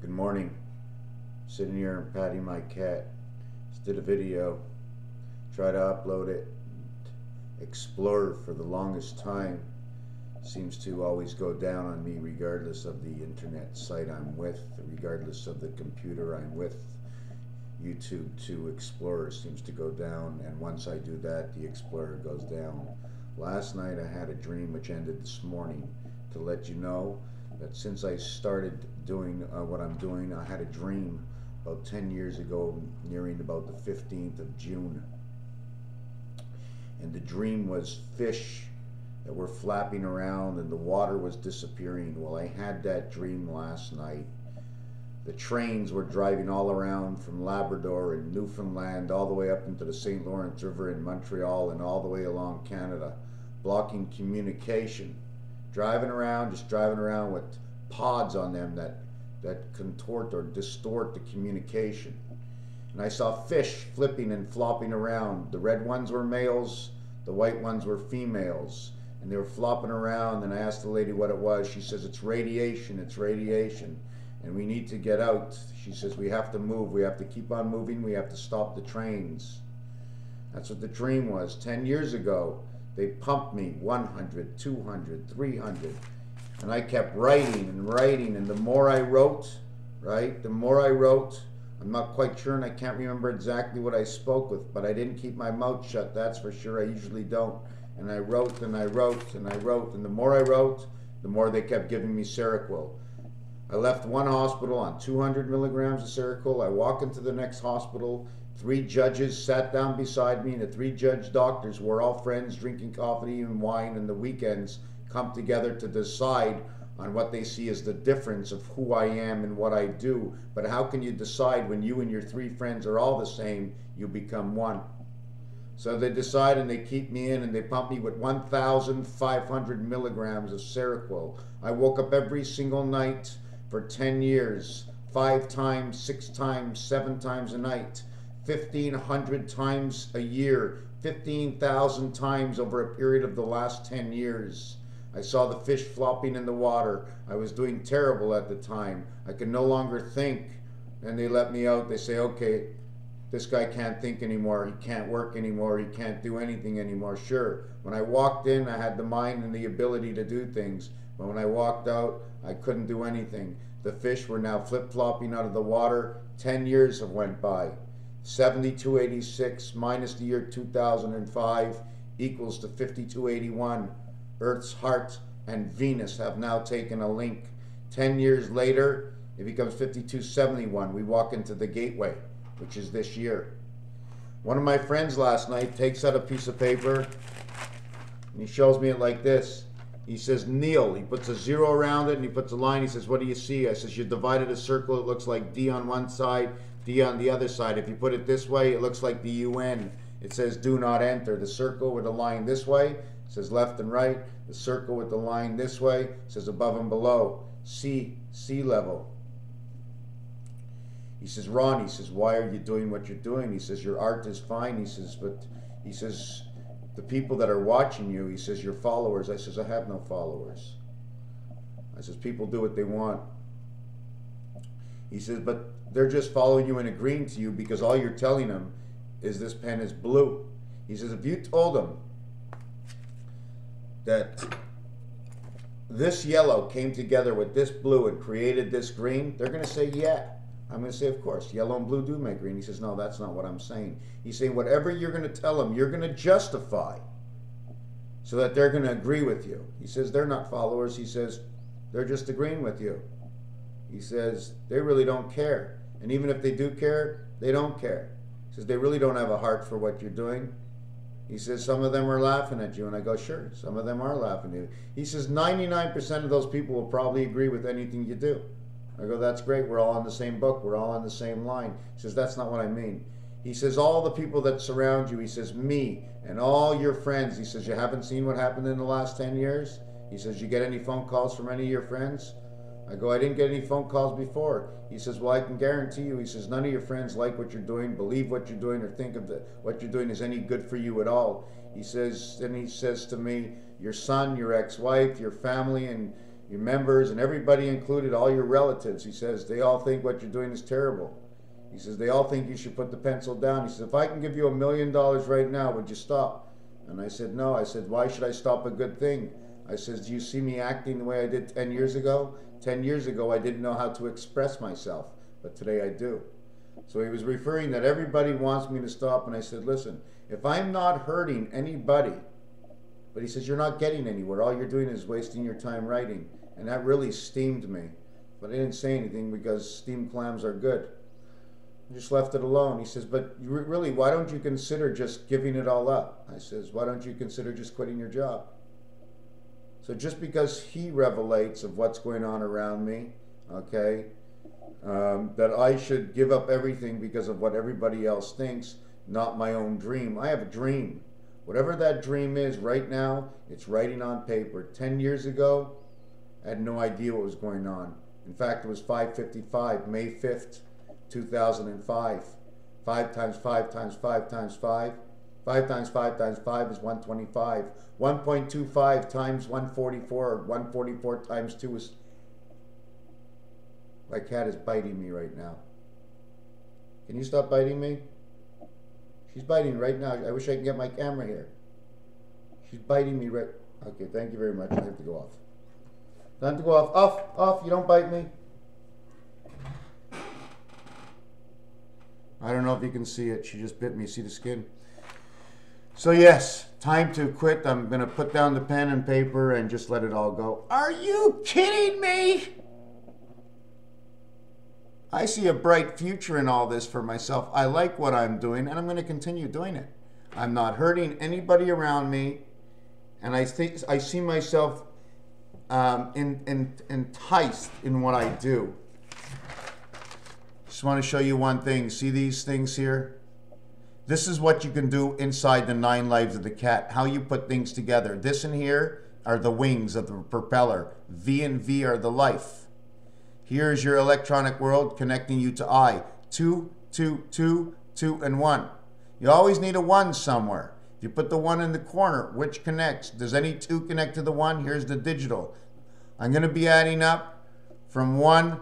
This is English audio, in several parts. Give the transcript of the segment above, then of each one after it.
Good morning. Sitting here and patting my cat. Just did a video. Try to upload it. Explorer for the longest time seems to always go down on me regardless of the internet site I'm with, regardless of the computer I'm with. YouTube to Explorer seems to go down, and once I do that, the Explorer goes down. Last night I had a dream which ended this morning to let you know that since I started doing what I'm doing, I had a dream about 10 years ago, nearing about the 15th of June. And the dream was fish that were flapping around and the water was disappearing. Well, I had that dream last night. The trains were driving all around from Labrador and Newfoundland all the way up into the St. Lawrence River in Montreal and all the way along Canada, blocking communication. Just driving around with pods on them that contort or distort the communication. And I saw fish flipping and flopping around. The red ones were males, the white ones were females, and they were flopping around. And I asked the lady what it was. She says, it's radiation, and we need to get out. She says, we have to move, we have to keep on moving, we have to stop the trains. That's what the dream was. 10 years ago, they pumped me 100, 200, 300, and I kept writing and writing, and the more I wrote, I'm not quite sure, and I can't remember exactly what I spoke with, but I didn't keep my mouth shut, that's for sure. I usually don't. And I wrote and I wrote and I wrote, and the more I wrote, the more they kept giving me Seroquel. I left one hospital on 200 milligrams of Seroquel. I walk into the next hospital. 3 judges sat down beside me, and the 3 judge doctors were all friends, drinking coffee and wine, and the weekends come together to decide on what they see as the difference of who I am and what I do. But how can you decide when you and your 3 friends are all the same? You become one. So they decide, and they keep me in, and they pump me with 1,500 milligrams of Seroquel. I woke up every single night for 10 years, 5 times, 6 times, 7 times a night, 1,500 times a year, 15,000 times over a period of the last 10 years. I saw the fish flopping in the water. I was doing terrible at the time. I could no longer think. And they let me out. They say, okay, this guy can't think anymore. He can't work anymore. He can't do anything anymore. Sure, when I walked in, I had the mind and the ability to do things. But when I walked out, I couldn't do anything. The fish were now flip-flopping out of the water. 10 years have went by. 7286 minus the year 2005 equals to 5281. Earth's heart and Venus have now taken a link. 10 years later, it becomes 5271. We walk into the gateway, which is this year. One of my friends last night takes out a piece of paper and he shows me it like this. He says, Neil. He puts a 0 around it and he puts a line. He says, what do you see? I says, you divided a circle. It looks like D on one side, D on the other side. If you put it this way, it looks like the UN. It says, do not enter. The circle with a line this way says left and right. The circle with the line this way says above and below. Sea level. He says, Ron, he says, why are you doing what you're doing? He says, your art is fine. He says, but he says, the people that are watching you, he says, your followers. I says, I have no followers. I says, people do what they want. He says, but they're just following you and agreeing to you because all you're telling them is this pen is blue. He says, if you told them that this yellow came together with this blue and created this green, they're going to say, yeah. I'm going to say, of course, yellow and blue do make green. He says, no, that's not what I'm saying. He's saying whatever you're going to tell them, you're going to justify so that they're going to agree with you. He says, they're not followers. He says, they're just agreeing with you. He says, they really don't care. And even if they do care, they don't care. He says, they really don't have a heart for what you're doing. He says, some of them are laughing at you. And I go, sure, some of them are laughing at you. He says, 99% of those people will probably agree with anything you do. I go, that's great. We're all on the same book. We're all on the same line. He says, that's not what I mean. He says, all the people that surround you, he says, me and all your friends. He says, you haven't seen what happened in the last 10 years? He says, you get any phone calls from any of your friends? I go, I didn't get any phone calls before. He says, well, I can guarantee you, he says, none of your friends like what you're doing, believe what you're doing, or think of what you're doing is any good for you at all. He says, and he says to me, your son, your ex-wife, your family, and your members and everybody included, all your relatives. He says, they all think what you're doing is terrible. He says, they all think you should put the pencil down. He says, if I can give you $1 million right now, would you stop? And I said, no. I said, why should I stop a good thing? I says, do you see me acting the way I did 10 years ago? 10 years ago, I didn't know how to express myself, but today I do. So he was referring that everybody wants me to stop, and I said, listen, if I'm not hurting anybody, but he says, you're not getting anywhere. All you're doing is wasting your time writing. And that really steamed me. But I didn't say anything because steamed clams are good. I just left it alone. He says, but really, why don't you consider just giving it all up? I says, why don't you consider just quitting your job? So just because he revelates of what's going on around me, okay, that I should give up everything because of what everybody else thinks, not my own dream. I have a dream. Whatever that dream is right now, it's writing on paper. 10 years ago, I had no idea what was going on. In fact, it was 5:55, May 5th, 2005. 5 times 5 times 5 times 5. 5 times 5 times 5 is 125. 1.25 times 144, or 144 times 2 is... My cat is biting me right now. Can you stop biting me? She's biting right now. I wish I could get my camera here. She's biting me right... Okay, thank you very much. I have to go off. Time to go off. Off, off. You don't bite me. I don't know if you can see it. She just bit me. See the skin? So yes, time to quit. I'm going to put down the pen and paper and just let it all go. Are you kidding me? I see a bright future in all this for myself. I like what I'm doing, and I'm going to continue doing it. I'm not hurting anybody around me, and I see myself enticed in what I do. Just want to show you one thing. See these things here? This is what you can do inside the 9 lives of the cat. How you put things together. This in here are the wings of the propeller. V and V are the life. Here is your electronic world connecting you to I. 2, 2, 2, 2, and 1. You always need a 1 somewhere. If you put the 1 in the corner, which connects? Does any 2 connect to the 1? Here's the digital. I'm going to be adding up from 1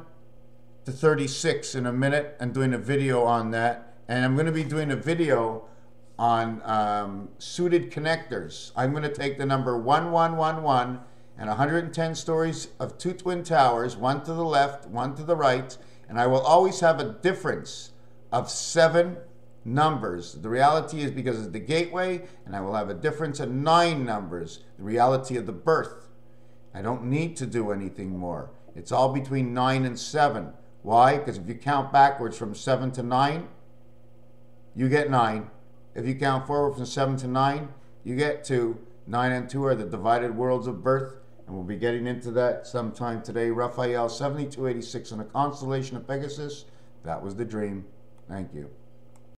to 36 in a minute and doing a video on that. And I'm going to be doing a video on suited connectors. I'm going to take the number 1111 and 110 stories of 2 twin towers, 1 to the left, 1 to the right, and I will always have a difference of 7 numbers. The reality is because it's the gateway, and I will have a difference of 9 numbers, the reality of the birth. I don't need to do anything more. It's all between 9 and 7. Why? Because if you count backwards from 7 to 9, you get 9. If you count forward from 7 to 9, you get 2. 9 and 2 are the divided worlds of birth, and we'll be getting into that sometime today. Raphael 7286 in the constellation of Pegasus. That was the dream. Thank you.